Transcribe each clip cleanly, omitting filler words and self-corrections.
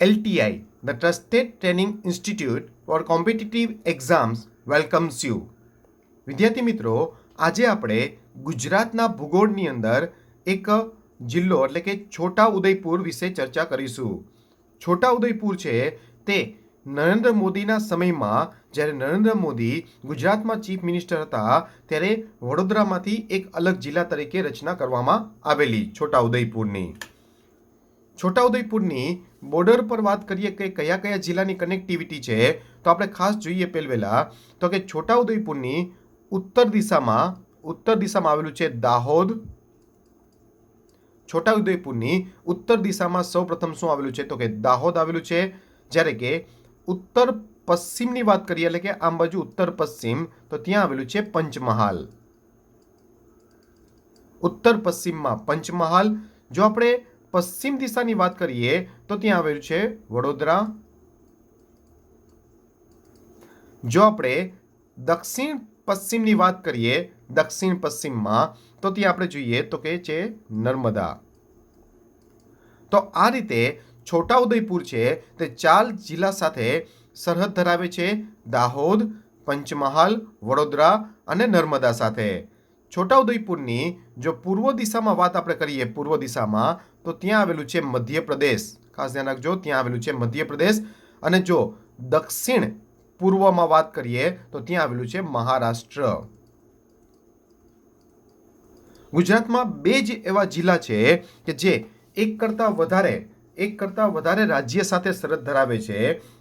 LTI, the Trusted Training Institute for Competitive Exams, welcomes you. વિદ્યાર્થી મિત્રો, આજે આપણે ગુજરાતના ભૂગોળની અંદર એક જિલ્લો એટલે કે છોટાઉદેપુર વિશે ચર્ચા કરીશું. છોટાઉદેપુર છે તે નરેન્દ્ર મોદીના સમયમાં, જ્યારે નરેન્દ્ર મોદી ગુજરાતમાં ચીફ મિનિસ્ટર હતા, ત્યારે વડોદરામાંથી એક અલગ જિલ્લા તરીકે રચના કરવામાં આવેલી છોટાઉદેપુરની. છોટાઉદેપુરની બોર્ડર પર વાત કરીએ કે કયા કયા જિલ્લાની કનેક્ટિવિટી છે, તો આપણે ખાસ જોઈએ પહેલા તો કે છોટાઉદેપુરની ઉત્તર દિશામાં આવેલું છે દાહોદ. છોટાઉદેપુરની ઉત્તર દિશામાં સૌપ્રથમ શું આવેલું છે તો કે દાહોદ આવેલું છે. જ્યારે કે ઉત્તર પશ્ચિમની વાત કરીએ એટલે કે આમ બાજુ ઉત્તર પશ્ચિમ, તો ત્યાં આવેલું છે પંચમહાલ. ઉત્તર પશ્ચિમમાં પંચમહાલ. જો આપણે પશ્ચિમ દિશાની વાત કરીએ તો ત્યાં આવેલું છે વડોદરા. જો આપણે દક્ષિણ પશ્ચિમની વાત કરીએ, દક્ષિણ પશ્ચિમમાં, તો ત્યાં આપણે જોઈએ તો કે છે નર્મદા. તો આ રીતે છોટાઉદેપુર છે તે 4 જિલ્લા સાથે સરહદ ધરાવે છે: દાહોદ, પંચમહાલ, વડોદરા અને નર્મદા સાથે. છોટાઉદેપુરની જો પૂર્વ દિશામાં વાત આપણે કરીએ, પૂર્વ દિશામાં, તો ત્યાં આવેલું છે મધ્યપ્રદેશ. ખાસ ધ્યાન રાખજો, ત્યાં આવેલું છે મધ્યપ્રદેશ. અને જો દક્ષિણ પૂર્વમાં વાત કરીએ તો ત્યાં આવેલું છે મહારાષ્ટ્ર. ગુજરાતમાં 2 જ એવા જિલ્લા છે કે જે એક કરતાં વધારે રાજ્ય સાથે સરહદ ધરાવે છે.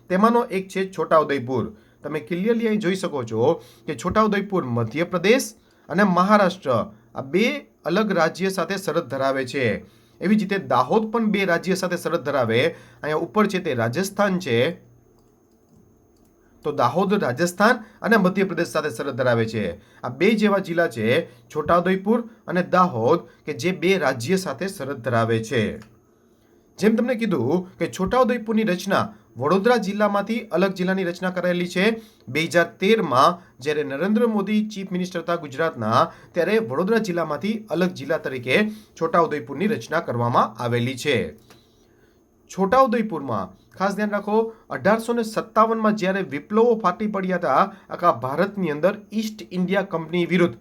તેમાંનો એક છે છોટાઉદેપુર. તમે ક્લિયરલી અહીં જોઈ શકો છો કે છોટાઉદેપુર મધ્યપ્રદેશ અને મહારાષ્ટ્ર આ 2 અલગ રાજ્ય સાથે સરહદ ધરાવે છે. એવી જ રીતે દાહોદ પણ 2 રાજ્ય સાથે સરહદ ધરાવે. અહીંયા ઉપર છે તે રાજસ્થાન છે, તો દાહોદ રાજસ્થાન અને મધ્યપ્રદેશ સાથે સરહદ ધરાવે છે. આ 2 જેવા જિલ્લા છે છોટાઉદેપુર અને દાહોદ કે જે 2 રાજ્ય સાથે સરહદ ધરાવે છે. જેમ તમને કીધું કે છોટાઉદેપુરની રચના વડોદરા જિલ્લામાંથી અલગ જિલ્લાની રચના કરાયેલી છે 2013માં. જ્યારે નરેન્દ્ર મોદી ચીફ મિનિસ્ટર હતા ગુજરાતના, ત્યારે વડોદરા જિલ્લામાંથી અલગ જિલ્લા તરીકે છોટાઉદેપુરની રચના કરવામાં આવેલી છે. છોટાઉદેપુરમાં ખાસ ધ્યાન રાખો, 1857માં જ્યારે વિપ્લવો ફાટી પડ્યા હતા આખા ભારતની અંદર ઈસ્ટ ઇન્ડિયા કંપની વિરુદ્ધ,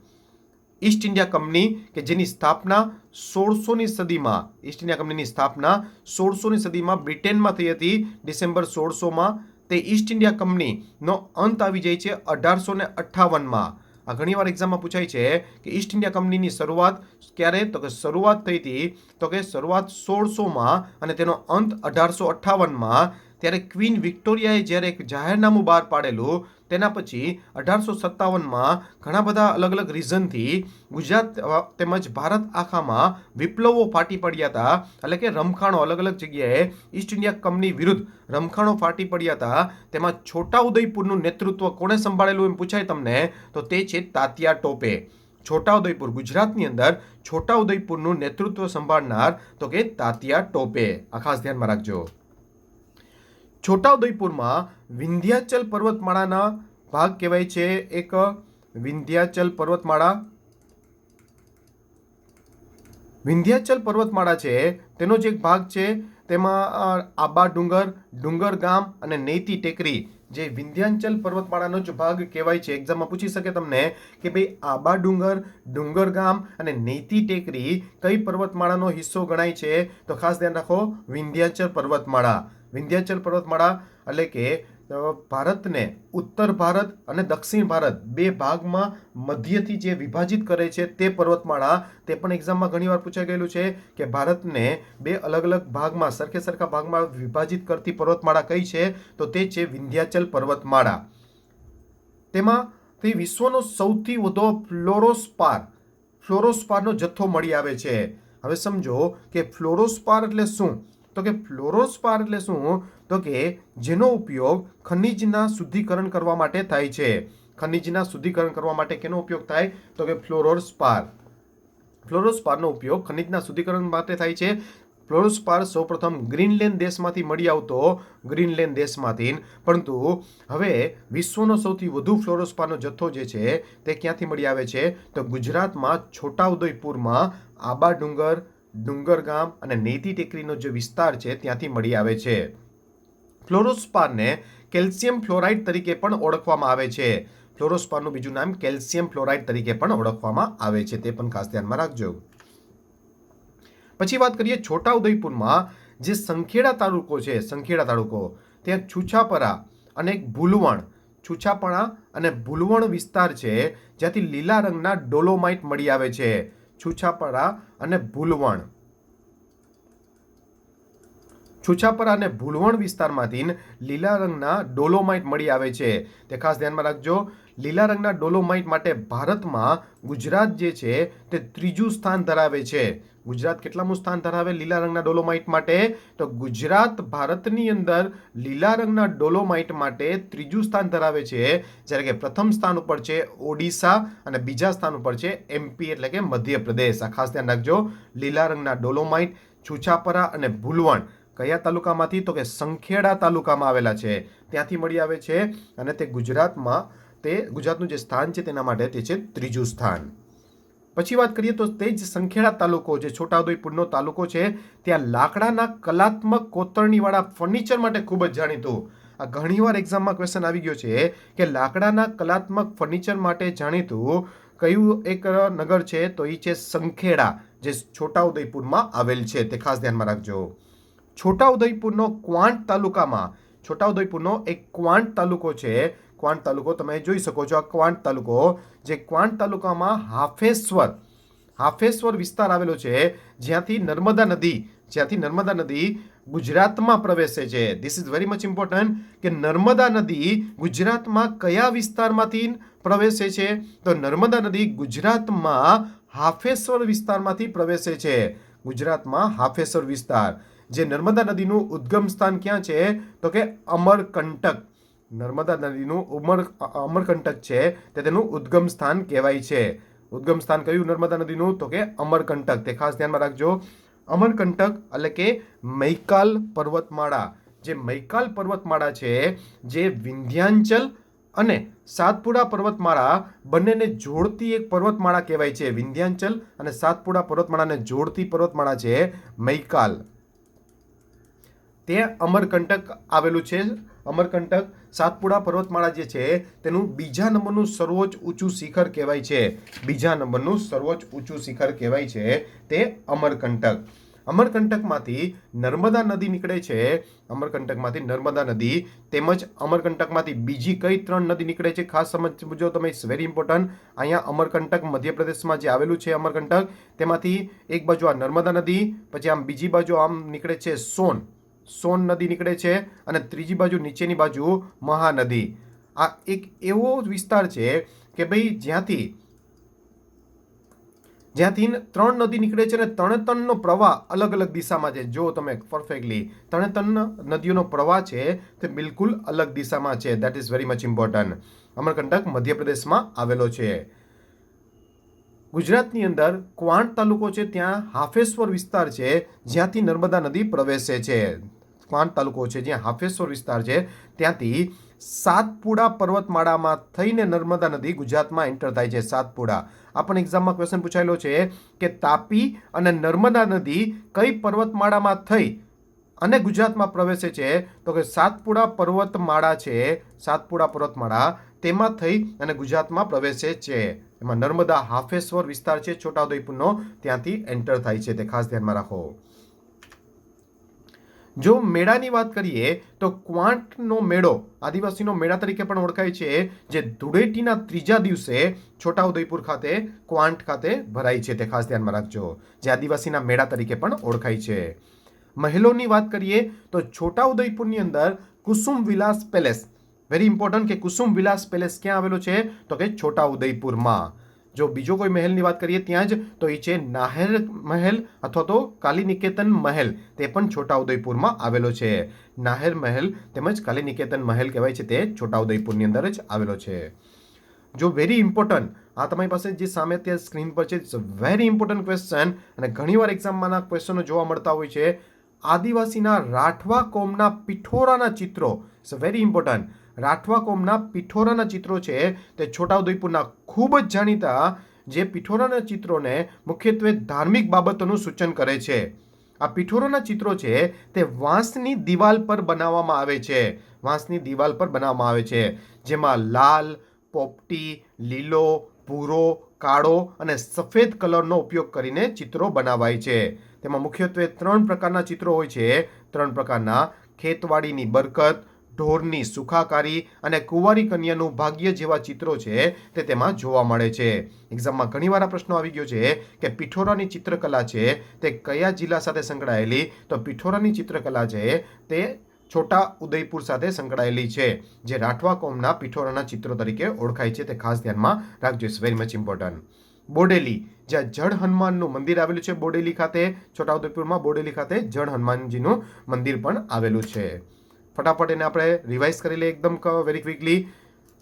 ઈસ્ટ ઇન્ડિયા કંપની કે જેની સ્થાપના 1600ની સદીમાં, ઈસ્ટ ઇન્ડિયા કંપનીની સ્થાપના 1600ની સદીમાં બ્રિટનમાં થઈ હતી ડિસેમ્બર 1600માં. તે ઈસ્ટ ઇન્ડિયા કંપનીનો અંત આવી જાય છે 1858માં. આ ઘણીવાર એક્ઝામમાં પૂછાય છે કે ઈસ્ટ ઇન્ડિયા કંપનીની શરૂઆત ક્યારે, તો કે શરૂઆત થઈ હતી તો કે શરૂઆત 1600માં અને તેનો અંત 1858માં. ત્યારે ક્વીન વિક્ટોરિયાએ જ્યારે એક જાહેરનામું બહાર પાડેલું, તેના પછી 1857માં ઘણા બધા અલગ અલગ રીઝનથી ગુજરાત તેમજ ભારત આખામાં વિપ્લવો ફાટી પડ્યા હતા. એટલે કે રમખાણો અલગ અલગ જગ્યાએ ઈસ્ટ ઇન્ડિયા કંપની વિરુદ્ધ રમખાણો ફાટી પડ્યા હતા. તેમાં છોટાઉદેપુરનું નેતૃત્વ કોણે સંભાળેલું એમ પૂછાય તમને, તો તે છે તાત્યા ટોપે. છોટાઉદેપુર, ગુજરાતની અંદર છોટાઉદેપુરનું નેતૃત્વ સંભાળનાર તો કે તાત્યા ટોપે. આ ખાસ ધ્યાનમાં રાખજો. છોટાઉદેપુરમાં વિંધ્યાચલ પર્વતમાળાના ભાગ કહેવાય છે એક વિંધ્યાચલ પર્વતમાળા. વિંધ્યાચલ પર્વતમાળા છે તેનો જે એક ભાગ છે તેમાં આબા ડુંગર, ડુંગર ગામ અને નેતી ટેકરી જે વિંધ્યાચલ પર્વતમાળાનો જ ભાગ કહેવાય છે. એક્ઝામમાં પૂછી શકે તમને કે ભાઈ આબા ડુંગર, ડુંગર ગામ અને નેતી ટેકરી કઈ પર્વતમાળાનો હિસ્સો ગણાય છે, તો ખાસ ધ્યાન રાખો વિંધ્યાચલ પર્વતમાળા. વિંધ્યાચલ પર્વતમાળા એટલે કે ભારતને ઉત્તર ભારત અને દક્ષિણ ભારત 2 ભાગમાં મધ્યથી જે વિભાજિત કરે છે તે પર્વતમાળા. તે પણ એક્ઝામમાં ઘણીવાર પૂછાઈ ગયેલું છે કે ભારતને 2 અલગ અલગ ભાગમાં, સરખા ભાગમાં વિભાજિત કરતી પર્વતમાળા કઈ છે, તો તે છે વિંધ્યાચલ પર્વતમાળા. તેમાંથી વિશ્વનો સૌથી વધુ ફ્લોરોસ્પારનો જથ્થો મળી આવે છે. હવે સમજો કે ફ્લોરોસ્પાર એટલે શું, તો કે ફ્લોરોસ્પાર એટલે શું, તો કે જેનો ઉપયોગ ખનિજના શુદ્ધિકરણ કરવા માટે થાય છે. ખનિજના શુદ્ધિકરણ કરવા માટે કેનો ઉપયોગ થાય, તો કે ફ્લોરોસ્પાર. ફ્લોરોસ્પારનો ઉપયોગ ખનિજના શુદ્ધિકરણ માટે થાય છે. ફ્લોરોસ્પાર સૌપ્રથમ ગ્રીનલેન્ડ દેશમાંથી મળી આવતો, ગ્રીનલેન્ડ દેશમાંથી. પરંતુ હવે વિશ્વનો સૌથી વધુ ફ્લોરોસ્પારનો જથ્થો જે છે તે ક્યાંથી મળી આવે છે, તો ગુજરાતમાં છોટાઉદેપુરમાં આબા ડુંગર, ડુંગર ગામ અને નેતી ટેકરીનો જે વિસ્તાર છે ત્યાંથી મળી આવે છે. ફ્લોરોસ્પારને કેલ્શિયમ ફ્લોરાઇડ તરીકે પણ ઓળખવામાં આવે છે. ફ્લોરોસ્પારનું બીજું નામ કેલ્શિયમ ફ્લોરાઇડ તરીકે પણ ઓળખવામાં આવે છે, તે પણ ખાસ ધ્યાનમાં રાખજો. પછી વાત કરીએ છોટાઉદેપુરમાં જે સંખેડા તાલુકો છે, સંખેડા તાલુકો, ત્યાં છૂછાપરા અને ભૂલવણ, છૂછાપરા અને ભૂલવણ વિસ્તાર છે, જ્યાંથી લીલા રંગના ડોલોમાઇટ મળી આવે છે. છૂછાપરા અને ભૂલવણ, છૂછાપરા અને ભૂલવણ વિસ્તારમાંથી લીલા રંગના ડોલોમાઇટ મળી આવે છે, તે ખાસ ધ્યાનમાં રાખજો. લીલા રંગના ડોલોમાઇટ માટે ભારતમાં ગુજરાત જે છે તે ત્રીજું સ્થાન ધરાવે છે. ગુજરાત કેટલામું સ્થાન ધરાવે લીલા રંગના ડોલોમાઇટ માટે? તો ગુજરાત ભારતની અંદર લીલા રંગના ડોલોમાઇટ માટે ત્રીજું સ્થાન ધરાવે છે, જ્યારે કે પ્રથમ સ્થાન ઉપર છે ઓડિશા અને બીજા સ્થાન ઉપર છે એમપી એટલે કે મધ્યપ્રદેશ. આ ખાસ ધ્યાન રાખજો. લીલા રંગના ડોલોમાઇટ, છૂછાપરા અને ભૂલવણ કયા તાલુકામાંથી? તો કે સંખેડા તાલુકામાં આવેલા છે, ત્યાંથી મળી આવે છે અને તે ગુજરાતમાં, તે ગુજરાતનું જે સ્થાન છે તેના માટે તે છે ત્રીજું સ્થાન. પછી વાત કરીએ તો તે જ સંખેડા તાલુકો, જે છોટાઉદેપુરનો તાલુકો છે, ત્યાં લાકડાના કલાત્મક કોતરણીવાળા ફર્નિચર માટે ખૂબ જ જાણીતું. આ ઘણીવાર એક્ઝામમાં ક્વેશ્ચન આવી ગયો છે કે લાકડાના કલાત્મક ફર્નિચર માટે જાણીતું કયું એક નગર છે? તો એ છે સંખેડા, જે છોટાઉદેપુરમાં આવેલ છે, તે ખાસ ધ્યાનમાં રાખજો. છોટાઉદેપુરનો ક્વાંટ તાલુકામાં, છોટાઉદેપુરનો એક ક્વાંટ તાલુકો છે, ક્વાંટ તાલુકો તમે જોઈ શકો છો. આ ક્વાંટ તાલુકો, જે ક્વાંટ તાલુકામાં હાફેશ્વર વિસ્તાર આવેલો છે, જ્યાંથી નર્મદા નદી ગુજરાતમાં પ્રવેશે છે. This is very much important કે નર્મદા નદી ગુજરાતમાં કયા વિસ્તારમાંથી પ્રવેશે છે? તો નર્મદા નદી ગુજરાતમાં હાફેશ્વર વિસ્તારમાંથી પ્રવેશે છે. ગુજરાતમાં હાફેશ્વર વિસ્તાર. જે નર્મદા નદીનું ઉદ્ગમ સ્થાન ક્યાં છે? તો કે અમરકંટક. નર્મદા નદીનું અમરકંટક છે તે તેનું ઉદ્ગમ સ્થાન કહેવાય છે. ઉદ્ગમ સ્થાન કયું નર્મદા નદીનું? તો કે અમરકંટક, તે ખાસ ધ્યાનમાં રાખજો. અમરકંટક એટલે કે મૈકાલ પર્વતમાળા. જે મૈકાલ પર્વતમાળા છે, જે વિંધ્યાચલ અને સાતપુડા પર્વતમાળા બંનેને જોડતી એક પર્વતમાળા કહેવાય છે. વિંધ્યાચલ અને સાતપુડા પર્વતમાળાને જોડતી પર્વતમાળા છે મૈકાલ. તે અમરકંટક આવેલું છે. અમરકંટક સાતપુડા પર્વતમાળા જે છે તેનું બીજા નંબરનું સર્વોચ્ચ ઊંચું શિખર કહેવાય છે. બીજા નંબરનું સર્વોચ્ચ ઊંચું શિખર કહેવાય છે તે અમરકંટક. અમરકંટકમાંથી નર્મદા નદી નીકળે છે. અમરકંટકમાંથી નર્મદા નદી, તેમજ અમરકંટકમાંથી બીજી કઈ 3 નદી નીકળે છે ખાસ સમજજો તમે. It's very important. અહીંયા અમરકંટક મધ્યપ્રદેશમાં જે આવેલું છે અમરકંટક, તેમાંથી એક બાજુ આ નર્મદા નદી, પછી આમ બીજી બાજુ આમ નીકળે છે સોન નદી નીકળે છે, અને ત્રીજી બાજુ નીચેની બાજુ મહાનદી. આ એક એવો વિસ્તાર છે કે ભાઈ જ્યાંથી 3 નદી નીકળે છે અને ત્રણનો પ્રવાહ અલગ અલગ દિશામાં છે. જો તમે પરફેક્ટલી 3 નદીઓનો પ્રવાહ છે તે બિલકુલ અલગ દિશામાં છે. That is very much important. Amarkantak મધ્યપ્રદેશમાં આવેલો છે. ગુજરાતની અંદર ક્વાંટ તાલુકો છે, ત્યાં હાફેશ્વર વિસ્તાર છે, જ્યાંથી નર્મદા નદી પ્રવેશે છે. ક્વાંટ તાલુકો છે જ્યાં હાફેશ્વર વિસ્તાર છે, ત્યાંથી સાતપુડા પર્વતમાળામાં થઈને નર્મદા નદી ગુજરાતમાં એન્ટર થાય છે. સાતપુડા, આ પણ એક્ઝામમાં ક્વેશ્ચન પૂછાયેલો છે કે તાપી અને નર્મદા નદી કઈ પર્વતમાળામાં થઈ અને ગુજરાતમાં પ્રવેશે છે? તો કે સાતપુડા પર્વતમાળા છે, સાતપુડા પર્વતમાળા તેમાં થઈ અને ગુજરાતમાં પ્રવેશે છે. એમાં નર્મદા હાફેશ્વર વિસ્તાર છે છોટાઉદેપુરનો, ત્યાંથી એન્ટર થાય છે, તે ખાસ ધ્યાનમાં રાખો. જો મેળાની વાત કરીએ તો ક્વાંટનો મેળો આદિવાસીનો મેળા તરીકે પણ ઓળખાય છે, જે ધૂળેટીના ત્રીજા દિવસે છોટાઉદેપુર ખાતે ક્વાંટ ખાતે ભરાય છે, તે ખાસ ધ્યાનમાં રાખજો. જે આદિવાસીના મેળા તરીકે પણ ઓળખાય છે. મહેલોની વાત કરીએ તો છોટાઉદેપુરની અંદર કુસુમ વિલાસ પેલેસ, વેરી ઇમ્પોર્ટન્ટ કે કુસુમ વિલાસ પેલેસ ક્યાં આવેલો છે? તો કે છોટાઉદેપુરમાં. જો બીજો કોઈ મહેલની વાત કરીએ ત્યાં જ, તો એ છે નાહેર મહેલ અથવા તો કાલીનિકેતન મહેલ, તે પણ છોટાઉદેપુરમાં આવેલો છે. નાહેર મહેલ તેમજ કાલીનિકેતન મહેલ કહેવાય છે, તે છોટાઉદેપુરની અંદર જ આવેલો છે. જો વેરી ઇમ્પોર્ટન્ટ, આ તમારી પાસે જે સામે ત્યાં સ્ક્રીન પર છે, ઇટ્સ વેરી ઇમ્પોર્ટન્ટ ક્વેશ્ચન, અને ઘણીવાર એક્ઝામમાંના ક્વેશ્ચનો જોવા મળતા હોય છે. આદિવાસીના રાઠવા કોમના પિઠોરાના ચિત્રો, ઇટ્સ વેરી ઇમ્પોર્ટન્ટ. રાઠવા કોમના પિઠોરાના ચિત્રો છે તે છોટાઉદેપુરના ખૂબ જ જાણીતા, જે પિઠોરાના ચિત્રોને મુખ્યત્વે ધાર્મિક બાબતોનું સૂચન કરે છે. આ પિઠોરોના ચિત્રો છે તે વાંસની દિવાલ પર બનાવવામાં આવે છે. વાંસની દિવાલ પર બનાવવામાં આવે છે, જેમાં લાલ, પોપટી, લીલો, ભૂરો, કાળો અને સફેદ કલરનો ઉપયોગ કરીને ચિત્રો બનાવાય છે. તેમાં મુખ્યત્વે 3 પ્રકારના ચિત્રો હોય છે. 3 પ્રકારના: ખેતવાડીની બરકત, ઢોરની સુખાકારી અને કુંવારી કન્યાનું ભાગ્ય જેવા ચિત્રો છે તે તેમાં જોવા મળે છે. એક્ઝામમાં ઘણીવાર આ પ્રશ્નો આવી ગયો છે કે પિઠોરાની ચિત્રકલા છે તે કયા જિલ્લા સાથે સંકળાયેલી? તો પિઠોરાની ચિત્રકલા છે તે છોટા ઉદયપુર સાથે સંકળાયેલી છે, જે રાઠવા કોમના પિઠોરાના ચિત્રો તરીકે ઓળખાય છે. તે ખાસ ધ્યાનમાં રાખજો, it's very much important. Bodeli, જ્યાં જડ હનુમાનનું મંદિર આવેલું છે બોડેલી ખાતે, છોટાઉદેપુરમાં બોડેલી ખાતે જડ હનુમાનજીનું મંદિર પણ આવેલું છે. ફટાફટ એને આપણે રિવાઇઝ કરી લઈએ એકદમ વેરી ક્વિકલી.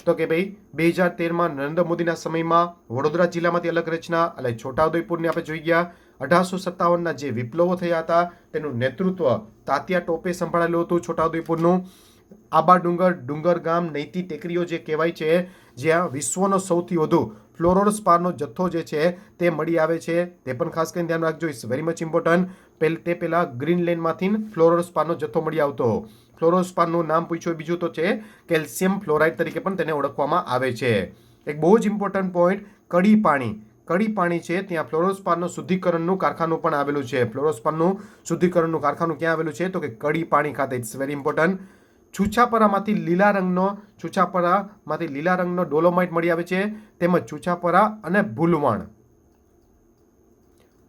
તો કે ભાઈ 2013માં નરેન્દ્ર મોદીના સમયમાં વડોદરા જિલ્લામાંથી અલગ રચના, એટલે છોટાઉદેપુરની આપણે જોઈ ગયા. 1857ના જે વિપ્લવો થયા હતા તેનું નેતૃત્વ તાત્યા ટોપે સંભાળેલું હતું છોટાઉદેપુરનું. આબા ડુંગર ગામ નૈતી ટેકરીઓ જે કહેવાય છે, જ્યાં વિશ્વનો સૌથી વધુ ફ્લોરોસ્પારનો જથ્થો જે છે તે મળી આવે છે, તે પણ ખાસ કરીને ધ્યાન રાખજો, ઇટ્સ વેરી મચ ઇમ્પોર્ટન્ટ. તે પહેલાં ગ્રીનલેન્ડમાંથી ફ્લોરોસ્પારનો જથ્થો મળી આવતો. ફ્લોરોસ્પારનું નામ પૂછ્યું બીજું તો છે કેલ્શિયમ ફ્લોરાઇડ તરીકે પણ તેને ઓળખવામાં આવે છે. એક બહુ જ ઇમ્પોર્ટન્ટ પોઈન્ટ, કડી પાણી છે, ત્યાં ફ્લોરોસ્પારનું શુદ્ધિકરણનું કારખાનું પણ આવેલું છે. ફ્લોરોસ્પારનું શુદ્ધિકરણનું કારખાનું ક્યાં આવેલું છે? તો કે કડી પાણી ખાતે. It's very important. છૂછાપરામાંથી લીલા રંગનો ડોલોમાઇટ મળી આવે છે, તેમજ છૂછાપરા અને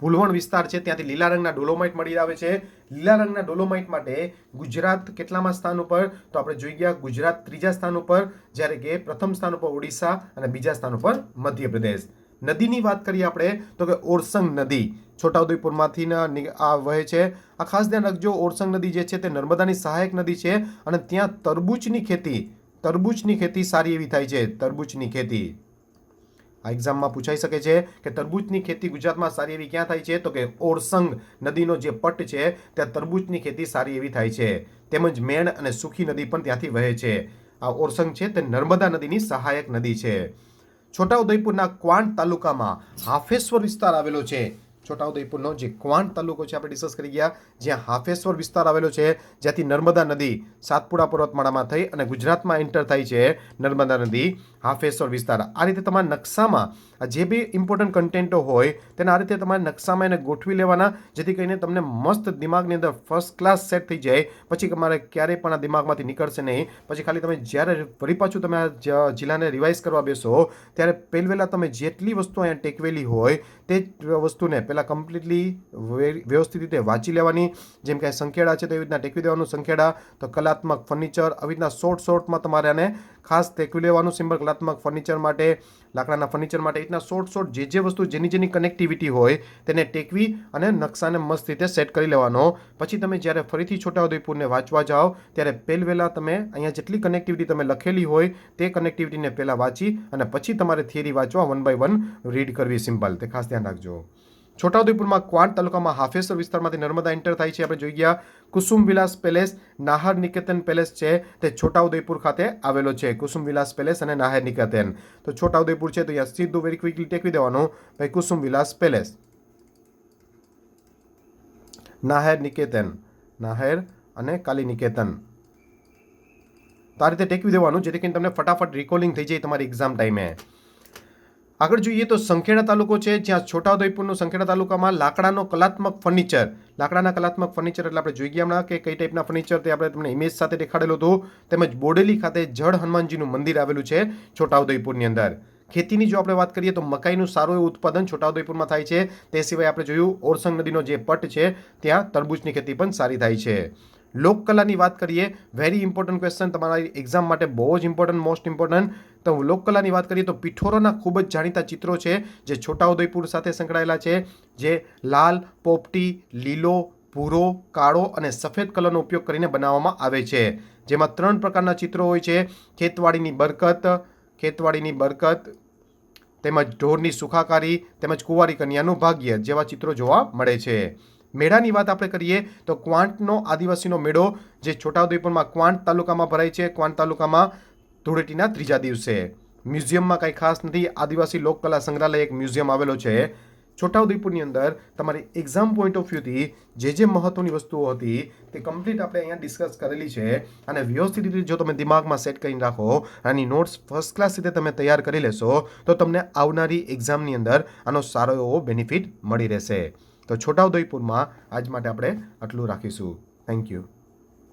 ભૂલવણ વિસ્તાર છે, ત્યાંથી લીલા રંગના ડોલોમાઇટ મળી આવે છે. લીલા રંગના ડોલોમાઇટ માટે ગુજરાત કેટલામાં સ્થાન ઉપર? તો આપણે જોઈ ગયા ગુજરાત 3જા સ્થાન ઉપર, જ્યારે કે પ્રથમ સ્થાન ઉપર ઓડિશા અને બીજા સ્થાન ઉપર મધ્યપ્રદેશ. નદીની વાત કરીએ આપણે તો કે ઓરસંગ નદી છોટાઉદેપુરમાંથી આ વહે છે. આ ખાસ ધ્યાન રાખજો, ઓરસંગ નદી જે છે તે નર્મદાની સહાયક નદી છે અને ત્યાં તરબૂચની ખેતી સારી એવી થાય છે. તરબૂચની ખેતી આ એક્ઝામમાં પૂછાઈ શકે છે કે તરબૂચની ખેતી ગુજરાતમાં સારી એવી ક્યાં થાય છે? તો કે ઓરસંગ નદીનો જે પટ્ટ છે ત્યાં તરબૂચની ખેતી સારી એવી થાય છે. તેમજ મેણ અને સુખી નદી પણ ત્યાંથી વહે છે. આ ઓરસંગ છે તે નર્મદા નદીની સહાયક નદી છે. છોટાઉદેપુરના ક્વાંટ તાલુકામાં હાફેશ્વર વિસ્તાર આવેલો છે. છોટાઉદેપુરનો જે ક્વાંટ તાલુકો છે આપણે ડિસ્કસ કરી ગયા, જ્યાં હાફેશ્વર વિસ્તાર આવેલો છે, જ્યાંથી નર્મદા નદી સાતપુડા પર્વતમાળામાં થઈ અને ગુજરાતમાં એન્ટર થાય છે નર્મદા નદી હાફેશ્વર વિસ્તાર. આ રીતે તમારા નકશામાં જે બી ઇમ્પોર્ટન્ટ કન્ટેન્ટો હોય તેને આ રીતે તમારે નકશામાં એને ગોઠવી લેવાના, જેથી કરીને તમને મસ્ત દિમાગની અંદર ફર્સ્ટ ક્લાસ સેટ થઈ જાય. પછી તમારે ક્યારેય પણ આ દિમાગમાંથી નીકળશે નહીં. પછી ખાલી તમે જ્યારે ફરી પાછું તમે આ જિલ્લાને રિવાઇઝ કરવા બેસો ત્યારે પહેલાં તમે જેટલી વસ્તુ અહીંયા ટેકવેલી હોય તે જ વસ્તુને પહેલાં કમ્પ્લીટલી વ્યવસ્થિત રીતે વાંચી લેવાની. જેમ કે સંખેડા છે તો એવી રીતના ટેકવી દેવાનું સંખેડા, તો કલાત્મક ફર્નિચર, આવી રીતના શોર્ટમાં તમારે આને ખાસ ટેકવી લેવાનું સિમ્બલ કલાત્મક ફર્નિચર માટે, લાકડાના ફર્નિચર માટે. એટલા શોર્ટ જે વસ્તુ જેની કનેક્ટિવિટી હોય તેને ટેકવી અને નકશાને મસ્ત રીતે સેટ કરી લેવાનો. પછી તમે જ્યારે ફરીથી છોટાઉદેપુરને વાંચવા જાઓ ત્યારે પહેલાં તમે અહીંયા જેટલી કનેક્ટિવિટી તમે લખેલી હોય તે કનેક્ટિવિટીને પહેલાં વાંચી અને પછી તમારે થિયરી વાંચવા 1 by 1 રીડ કરવી સિમ્પલ. તે ખાસ ધ્યાન રાખજો. છોટાઉદેપુરમાં ક્વાંટ તાલુકામાં હાફેશ્વર વિસ્તારમાંથી નર્મદા એન્ટર થાય છે. આપણે જોઈ ગયા કુસુમ વિલાસ પેલેસ, નાહર નિકેતન પેલેસ છે તે છોટાઉદેપુર ખાતે આવેલો છે. કુસુમ વિલાસ પેલેસ અને નાહર નિકેતન, તો છોટાઉદેપુર છે તો અહીંયા સીધું વેરી ક્વિકલી ટેકવી દેવાનું ભાઈ કુસુમ વિલાસ પેલેસ, નાહર નિકેતન, નાહર અને કાલી નિકેતન. તો આ રીતે ટેકવી દેવાનું જેથી કરીને તમને ફટાફટ રિકોલિંગ થઈ જાય તમારી એક્ઝામ ટાઈમે. આગળ જોઈએ તો સંખેડા તાલુકો છે, જ્યાં છોટાઉદેપુરનું સંખેડા તાલુકામાં લાકડાના કલાત્મક ફર્નિચર એટલે આપણે જોઈ ગયા હમણાં કે કઈ ટાઈપના ફર્નિચર તે આપણે તમને ઇમેજ સાથે દેખાડેલું હતું. તેમજ બોડેલી ખાતે જડ હનુમાનજીનું મંદિર આવેલું છે છોટાઉદેપુરની અંદર. ખેતીની જો આપણે વાત કરીએ તો મકાઈનું સારું એવું ઉત્પાદન છોટાઉદેપુરમાં થાય છે. તે સિવાય આપણે જોયું ઓરસંગ નદીનો જે પટ્ટ છે ત્યાં તરબૂચની ખેતી પણ સારી થાય છે. લોકકલાની વાત કરીએ, વેરી ઇમ્પોર્ટન્ટ ક્વેશ્ચન તમારા એક્ઝામ માટે, બહુ જ ઇમ્પોર્ટન્ટ, મોસ્ટ ઇમ્પોર્ટન્ટ. તો લોકકલાની વાત કરીએ તો પિઠોરોના ખૂબ જ જાણીતા ચિત્રો છે જે છોટાઉદેપુર સાથે સંકળાયેલા છે, જે લાલ, પોપટી, લીલો, ભૂરો, કાળો અને સફેદ કલરનો ઉપયોગ કરીને બનાવવામાં આવે છે. જેમાં 3 પ્રકારના ચિત્રો હોય છે: ખેતવાડીની બરકત, તેમજ ઢોરની સુખાકારી, તેમજ કુંવારી કન્યાનું ભાગ્ય જેવા ચિત્રો જોવા મળે છે. મેળાની વાત આપણે કરીએ તો ક્વાંટનો આદિવાસીનો મેળો જે છોટાઉદેપુરમાં ક્વાંટ તાલુકામાં ભરાય છે. ક્વાંટ તાલુકામાં ધૂળેટીના 3જા દિવસે. મ્યુઝિયમમાં કંઈ ખાસ નથી. આદિવાસી લોકકલા સંગ્રહાલય એક મ્યુઝિયમ આવેલો છે. છોટાઉદેપુરની અંદર તમારી એક્ઝામ પોઈન્ટ ઓફ વ્યૂથી જે મહત્ત્વની વસ્તુઓ હતી તે કમ્પ્લીટ આપણે અહીંયા ડિસ્કસ કરેલી છે અને વ્યવસ્થિત રીતે જો તમે દિમાગમાં સેટ કરીને રાખો, આની નોટ્સ ફર્સ્ટ ક્લાસ રીતે તમે તૈયાર કરી લેશો તો તમને આવનારી એક્ઝામની અંદર આનો સારો એવો બેનિફિટ મળી રહેશે. તો છોટાઉદેપુરમાં આજ માટે આપણે આટલું રાખીશું. Thank you.